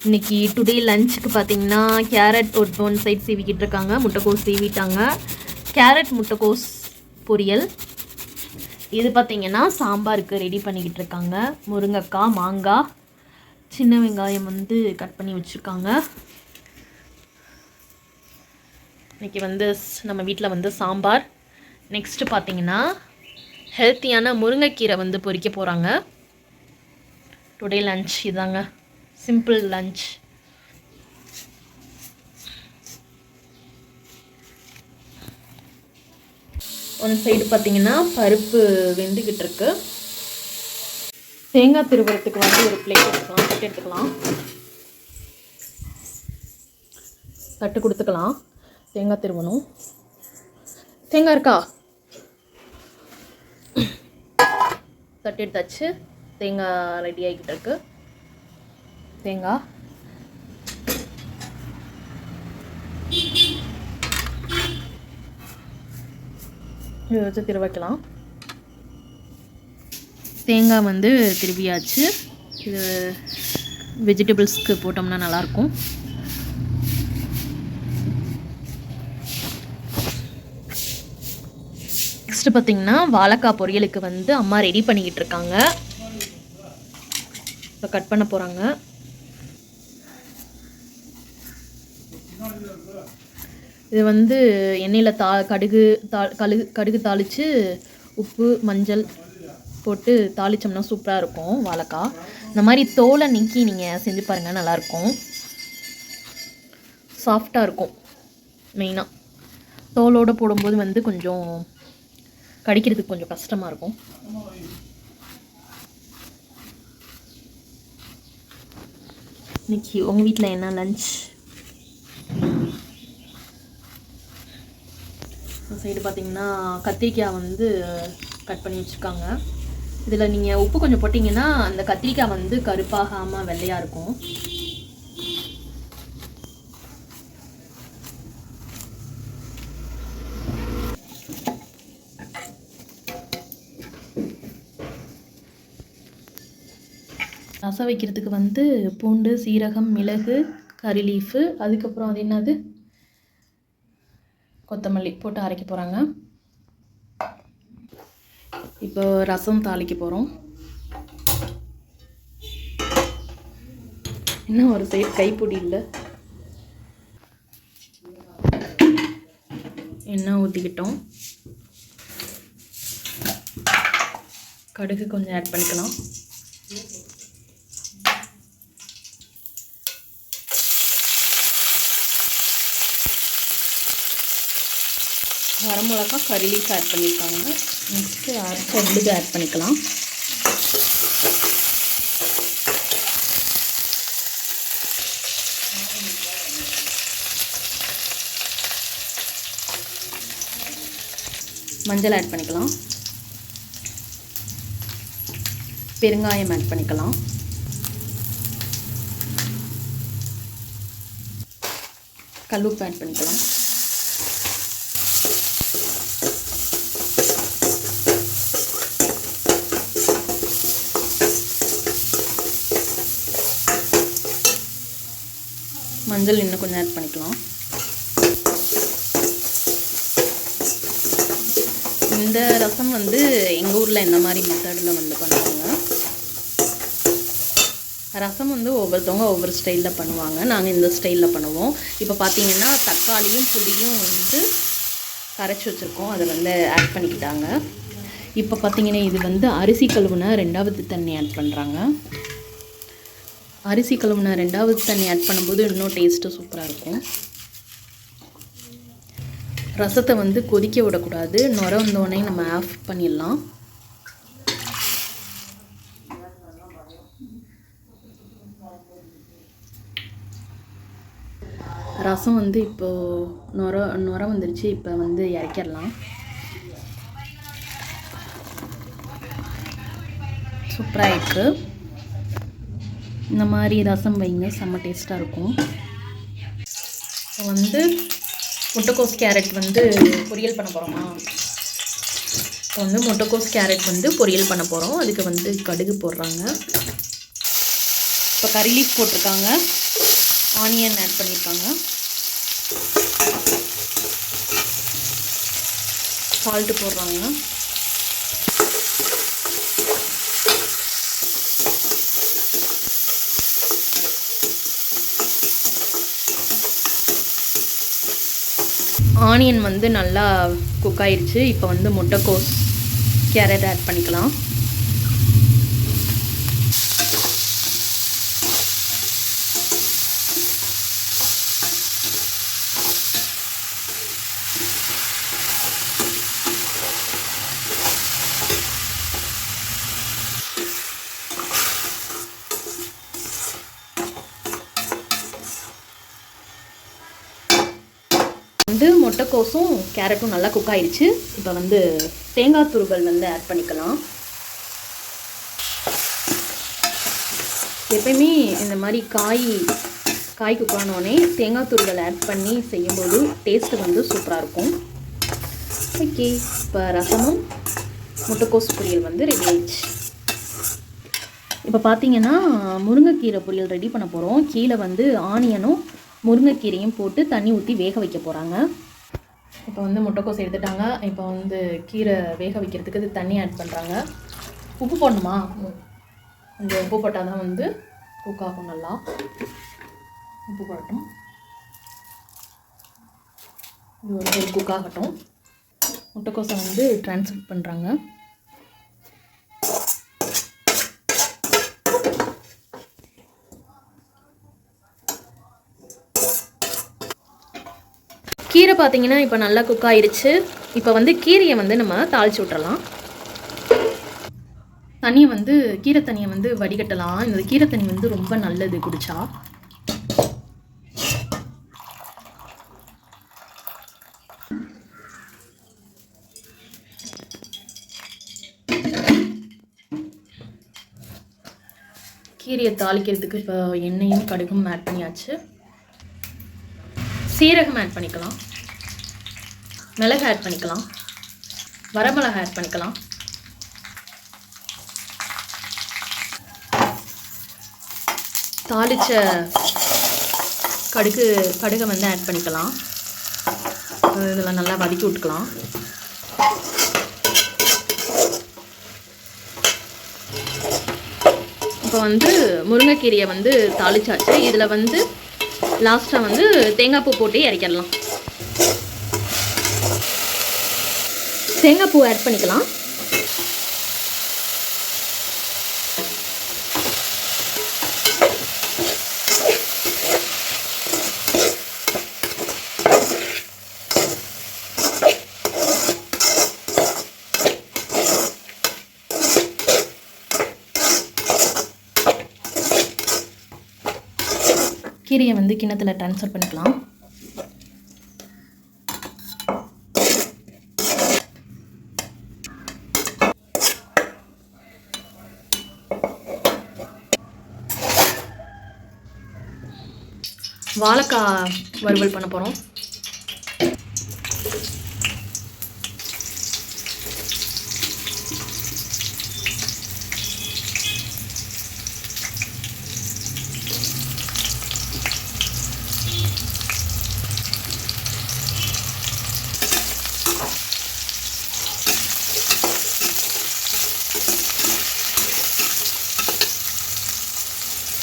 இன்றைக்கி டுடே லஞ்சுக்கு பார்த்தீங்கன்னா கேரட் ஒன் சைட் சீவிக்கிட்டு இருக்காங்க, முட்டைக்கோஸ் சீவிட்டாங்க. கேரட் முட்டைக்கோஸ் பொரியல். இது பார்த்திங்கன்னா சாம்பாருக்கு ரெடி பண்ணிக்கிட்டு இருக்காங்க. முருங்கைக்காய், மாங்காய், சின்ன வெங்காயம் வந்து கட் பண்ணி வச்சுருக்காங்க. இன்றைக்கி வந்து நம்ம வீட்டில் வந்து சாம்பார். நெக்ஸ்ட்டு பார்த்திங்கன்னா ஹெல்த்தியான முருங்கைக்கீரை வந்து பொரிக்க போகிறாங்க. டுடே லஞ்ச் இதாங்க, சிம்பிள் லஞ்ச். ஒன் சைடு பார்த்தீங்கன்னா பருப்பு வெந்துக்கிட்டு இருக்கு. தேங்காய் திருவுறதுக்கு வந்து ஒரு பிளேட் எடுத்துக்கலாம். தட்டு கொடுத்துக்கலாம். தேங்காய் திருவணும். தேங்காய் இருக்கா? தட்டு எடுத்தாச்சு. தேங்காய் ரெடி ஆகிக்கிட்டு இருக்கு. தேங்காய் இதை வச்சு திருவைக்கலாம். தேங்காய் வந்து திருவியாச்சு. இது வெஜிடபிள்ஸ்க்கு போட்டோம்னா நல்லாயிருக்கும். நெக்ஸ்ட்டு பார்த்திங்கன்னா வாழைக்காய் பொரியலுக்கு வந்து அம்மா ரெடி பண்ணிக்கிட்டு இருக்காங்க. இப்போ கட் பண்ண போகிறாங்க. இது வந்து எண்ணெயில் கடுகு தாளித்து உப்பு மஞ்சள் போட்டு தாளித்தோம்னா சூப்பராக இருக்கும் வாழைக்காய். இந்த மாதிரி தோலை நீக்கி நீங்கள் செஞ்சு பாருங்கள், நல்லாயிருக்கும். சாஃப்டாக இருக்கும். மெயினாக தோலோடு போடும்போது வந்து கொஞ்சம் கடிக்கிறதுக்கு கொஞ்சம் கஷ்டமாக இருக்கும். இன்னைக்கு உங்கள் வீட்டில் என்ன லஞ்ச்? சைடு பார்த்திங்கன்னா கத்திரிக்காய் வந்து கட் பண்ணி வச்சுருக்காங்க. இதில் நீங்கள் உப்பு கொஞ்சம் போட்டிங்கன்னா அந்த கத்திரிக்காய் வந்து கருப்பாகாமல் வெள்ளையாக இருக்கும். ரசம் வைக்கிறதுக்கு வந்து பூண்டு, சீரகம், மிளகு, கறி லீஃபு, அதுக்கப்புறம் அது என்னது கொத்தமல்லி போட்டு அரைக்க போகிறாங்க. இப்போ ரசம் தாளிக்க போகிறோம். இன்னும் ஒரு சைடு கைப்பிடி இல்லை. எண்ணெய் ஊற்றிக்கிட்டோம். கடுகு கொஞ்சம் ஆட் பண்ணிக்கலாம். வரமிளகா, கறி லீஃப் ஆட் பண்ணியிருக்காங்க. நெக்ஸ்ட்டு அரைச்ச விழுது ஆட் பண்ணிக்கலாம். மஞ்சள் ஆட் பண்ணிக்கலாம். பெருங்காயம் ஆட் பண்ணிக்கலாம். கல்லுப்பு ஆட் பண்ணிக்கலாம். மஞ்சள் இன்னும் கொஞ்சம் ஆட் பண்ணிக்கலாம். இந்த ரசம் வந்து எங்கள் ஊரில் இந்த மாதிரி மெத்தடில் வந்து பண்ணுவாங்க. ரசம் வந்து ஒவ்வொருத்தவங்க ஒவ்வொரு ஸ்டைலில் பண்ணுவாங்க. நாங்கள் இந்த ஸ்டைலில் பண்ணுவோம். இப்போ பார்த்தீங்கன்னா தக்காளியும் புளியும் வந்து கரைச்சி வச்சுருக்கோம், அதை வந்து ஆட் பண்ணிக்கிட்டாங்க. இப்போ பார்த்தீங்கன்னா இது வந்து அரிசி கழுவுன 2வது தண்ணி ஆட் பண்ணுறாங்க. அரிசி கழுவுன 2வது தண்ணி ஆட் பண்ணும்போது இன்னும் டேஸ்ட்டு சூப்பராக இருக்கும். ரசத்தை வந்து கொதிக்க விடக்கூடாது. நுர வந்தோடனே நம்ம ஆஃப் பண்ணிடலாம். ரசம் வந்து இப்போது நுர வந்துருச்சு. இப்போ வந்து இறக்கிடலாம். சூப்பராக இருக்குது. இந்த மாதிரி ரசம் வைங்க, செம்ம டேஸ்ட்டாக இருக்கும். இப்போ வந்து முட்டைக்கோஸ் கேரட் வந்து பொரியல் பண்ண போகிறோமா? இப்போ வந்து முட்டைக்கோஸ் கேரட் வந்து பொரியல் பண்ண போகிறோம். அதுக்கு வந்து கடுகு போடுறாங்க. இப்போ கறி லீஃப் போட்டிருக்காங்க, ஆனியன் ஆட் பண்ணியிருக்காங்க, சால்ட்டு போடுறாங்க. ஆனியன் வந்து நல்லா குக் ஆயிடுச்சு. இப்போ வந்து முட்டைக்கோஸ், கேரட் ஆட் பண்ணிக்கலாம். வந்து முட்டைக்கோஸும் கேரட்டும் நல்லா குக் ஆயிடுச்சு. இப்போ வந்து தேங்காய் துருவல் வந்து ஆட் பண்ணிக்கலாம். எப்பயுமே இந்த மாதிரி காய் குக் ஆனோடனே தேங்காய் துருவல் ஆட் பண்ணி செய்யும்போது டேஸ்ட்டு வந்து சூப்பராக இருக்கும். ஓகே, இப்போ ரசமும் முட்டைக்கோஸ் பொரியல் வந்து ரெடி ஆயிடுச்சு. இப்போ பார்த்தீங்கன்னா முருங்கைக்கீரை பொரியல் ரெடி பண்ண போகிறோம். கீழே வந்து ஆனியனும் முருங்கைக்கீரையும் போட்டு தண்ணி ஊற்றி வேக வைக்க போகிறாங்க. இப்போ வந்து முட்டைக்கோஸ் எடுத்துட்டாங்க. இப்போ வந்து கீரை வேக வைக்கிறதுக்கு இது தண்ணி ஆட் பண்ணுறாங்க. உப்பு போடணுமா? கொஞ்சம் உப்பு போட்டால் தான் வந்து குக் ஆகும். நல்லா உப்பு போடட்டும். இது வந்து குக் ஆகட்டும். முட்டைக்கோஸை வந்து ட்ரான்ஸ்ஃபர் பண்ணுறாங்க. கீரை பார்த்தீங்கன்னா இப்போ நல்லா குக் ஆயிடுச்சு. இப்போ வந்து கீரையை வந்து நம்ம தாளித்து விட்டுறலாம். கீரை தண்ணியை வந்து வடிகட்டலாம். இந்த கீரை தண்ணி வந்து ரொம்ப நல்லது குடிச்சா. கீரையை தாளிக்கிறதுக்கு இப்போ எண்ணெயும் கடுகும் ஆட் பண்ணியாச்சு. சீரகம் ஆட் பண்ணிக்கலாம், மிளகு ஆட் பண்ணிக்கலாம், வரமிளகாய் ஆட் பண்ணிக்கலாம். தாளிச்ச கடுகை வந்து ஆட் பண்ணிக்கலாம். இதெல்லாம் நல்லா வதக்கி விட்டுக்கலாம். இப்போ வந்து முருங்கைக்கீரையை வந்து தாளிச்சாச்சு. இதில் வந்து லாஸ்ட்டாக வந்து தேங்காய் பூ போட்டு இறக்கிடலாம். தேங்காய் பூ ஆட் பண்ணிக்கலாம். கீரையை வந்து கிண்ணத்தில் ட்ரான்ஸ்ஃபர் பண்ணிக்கலாம். வாழைக்காய் வறுவல் பண்ண போகிறோம்.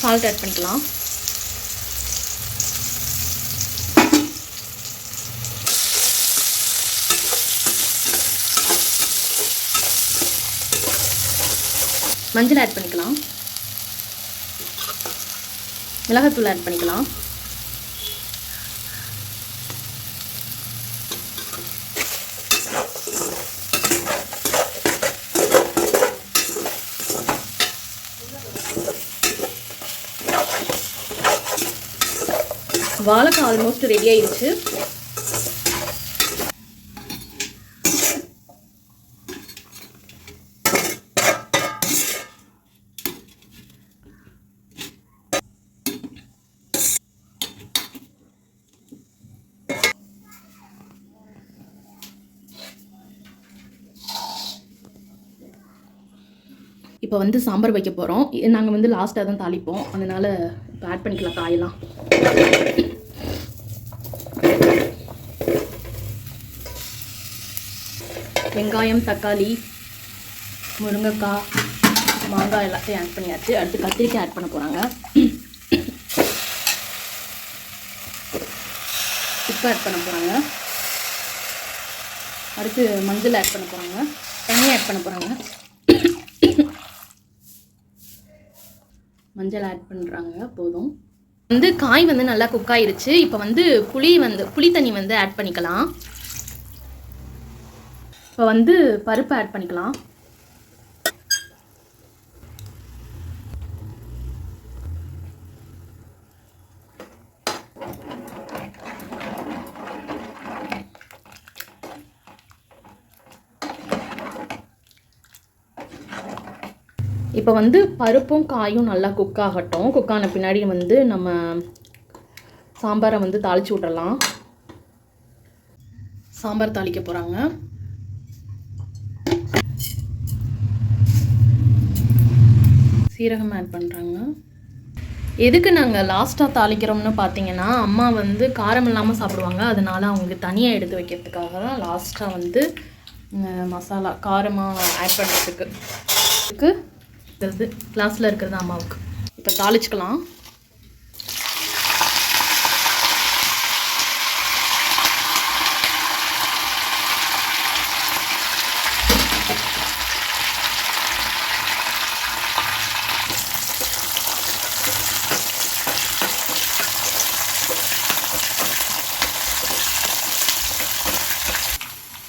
சால்ட் ஆட் பண்ணிக்கலாம். மஞ்சள் ஆட் பண்ணிக்கலாம். மிளகாத்தூள் ஆட் பண்ணிக்கலாம். வாழைக்காய் ஆல்மோஸ்ட் ரெடி ஆயிடுச்சு. இப்போ வந்து சாம்பார் வைக்க போகிறோம். நாங்கள் வந்து லாஸ்ட்டாக தான் தாளிப்போம், அதனால் இப்போ ஆட் பண்ணிக்கலாம் காயெல்லாம். வெங்காயம், தக்காளி, முருங்கைக்காய், மாங்காய் எல்லாத்தையும் ஆட் பண்ணியாச்சு. அடுத்து கத்திரிக்காய் ஆட் பண்ண போகிறாங்க. உப்பு ஆட் பண்ண போகிறாங்க. அடுத்து மஞ்சள் ஆட் பண்ண போகிறாங்க. தண்ணி ஆட் பண்ண போகிறாங்க. மஞ்சள் ஆட் பண்ணுறாங்க. போதும். வந்து காய் வந்து நல்லா குக் ஆயிருச்சு. இப்போ வந்து புளி தண்ணி வந்து ஆட் பண்ணிக்கலாம். இப்போ வந்து பருப்பு ஆட் பண்ணிக்கலாம். இப்போ வந்து பருப்பும் காயும் நல்லா குக் ஆகட்டும். குக் ஆன பின்னாடி வந்து நம்ம சாம்பாரை வந்து தாளித்து விட்றலாம். சாம்பார் தாளிக்க போகிறாங்க. சீரகம் ஆட் பண்ணுறாங்க. எதுக்கு நாங்கள் லாஸ்ட்டாக தாளிக்கிறோம்னு பார்த்தீங்கன்னா, அம்மா வந்து காரம் இல்லாமல் சாப்பிடுவாங்க. அதனால் அவங்களுக்கு தனியாக எடுத்து வைக்கிறதுக்காக தான் லாஸ்ட்டாக வந்து மசாலா காரமாக ஆட் பண்ணுறதுக்கு கிளாஸில் இருக்கிறது அம்மாவுக்கு. இப்போ தாளிச்சுக்கலாம்.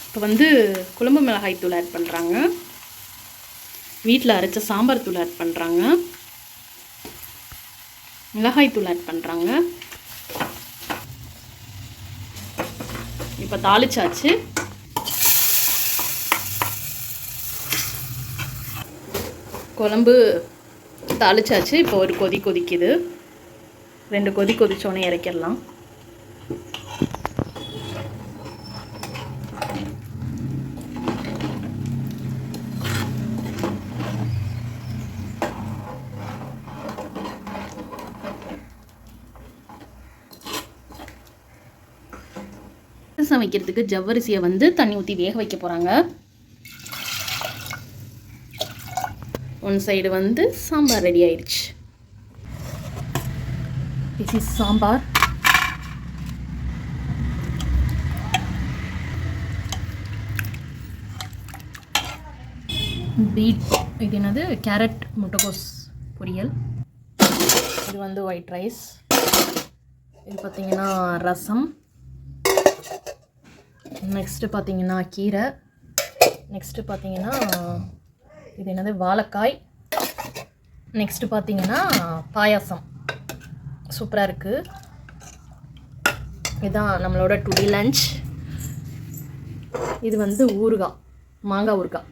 இப்போ வந்து குழம்பு மிளகாய் தூள் ஆட் பண்ணுறாங்க. வீட்டில் அரைச்ச சாம்பார் தூள் ஆட் பண்ணுறாங்க. மிளகாய் தூள் ஆட் பண்ணுறாங்க. இப்போ தாளிச்சாச்சு. குழம்பு தாளிச்சாச்சு. இப்போ ஒரு கொதி கொதிக்குது. 2 கொதி கொதிச்சோன்னே இறக்கிடலாம். ரசம் வைக்கிறதுக்கு ஜவ்வரிசியை வந்து தண்ணி ஊற்றி வேக வைக்க போகிறாங்க. ஒன் சைடு வந்து சாம்பார் ரெடி ஆயிடுச்சு. This is sambar. இது என்னது கேரட் முட்டைகோஸ் பொரியல். இது வந்து ஒயிட் ரைஸ். இது பார்த்திங்கன்னா ரசம். நெக்ஸ்ட்டு பார்த்திங்கன்னா கீரை. நெக்ஸ்ட்டு பார்த்திங்கன்னா இது என்னது வாழைக்காய். நெக்ஸ்ட்டு பார்த்திங்கன்னா பாயாசம். சூப்பராக இருக்குது. இதுதான் நம்மளோட டுடே லஞ்ச். இது வந்து ஊறுகாய், மாங்காய் ஊறுகாய்.